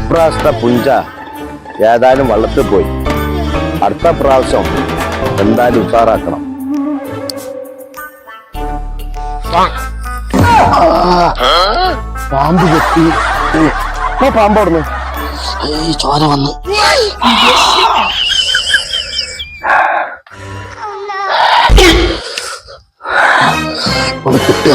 ഇപ്രാവശ്യത്തെ പുഞ്ച ഏതായാലും വള്ളത്തിൽ പോയി. അടുത്ത പ്രാവശ്യം എന്തായാലും ഉഷാറാക്കണം. പാമ്പ് കെട്ടി പാമ്പ് ഓടുന്നു. ചോര വന്നു. ഒന്ന് കിട്ടുക.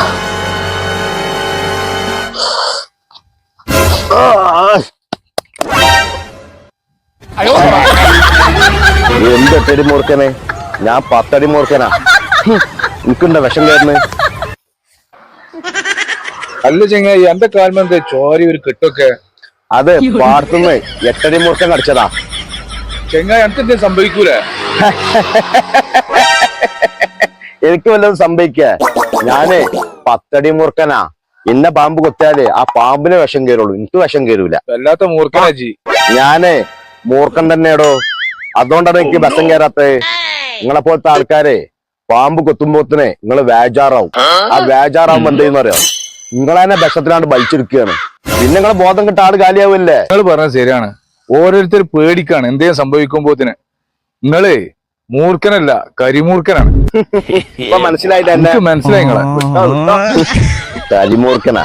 എന്ത് 8 അടി മൂർക്കനെ? ഞാൻ 10 അടി മൂർക്കനാ. എനിക്കുണ്ട വിഷം കയറുന്നത്. അല്ല ചെങ്ങായി, എന്റെ കാൽമെന്ത് ചോരി ഒരു കെട്ടൊക്കെ? അത് പാടത്തുനിന്ന് 8 അടി മൂർക്കൻ കടിച്ചതാ. ചെങ്ങായി എനിക്ക് എന്തെങ്കിലും സംഭവിക്കൂലേ? എനിക്ക് വല്ലതും സംഭവിക്ക? ഞാന് 10 അടി മൂർക്കനാ. എന്നെ പാമ്പ് കൊത്തിയാലേ ആ പാമ്പിന് വിഷം കയറുള്ളൂ, എനിക്ക് വിഷം കയറൂല. വല്ലാത്ത മൂർഖനാജി. ഞാന് മൂർഖൻ തന്നെയാടോ. അതുകൊണ്ടാണ് എനിക്ക് വിഷം കയറാത്തത്. നിങ്ങളെ പോലത്തെ ആൾക്കാരെ പാമ്പ് കൊത്തുമ്പോത്തിന് നിങ്ങള് വേജാറാവും. ആ വേജാറാവുമ്പോ എന്ത് ചെയ്യുന്നറിയോ? നിങ്ങളെന്നെ വിഷത്തിലാണ്ട് വലിച്ചെടുക്കുകയാണ്. പിന്നെ നിങ്ങളെ ബോധം കിട്ട ആള് കാലിയാവല്ലേ? നിങ്ങൾ പറഞ്ഞത് ശരിയാണ്. ഓരോരുത്തർ പേടിക്കാണ് എന്തെങ്കിലും സംഭവിക്കുമ്പോത്തിന്. നിങ്ങള് മൂർഖനല്ല, കരിമൂർഖനാണ്. ഇപ്പൊ മനസ്സിലായില്ല? മനസ്സിലായി നിങ്ങളെ കരിമൂർഖനാ.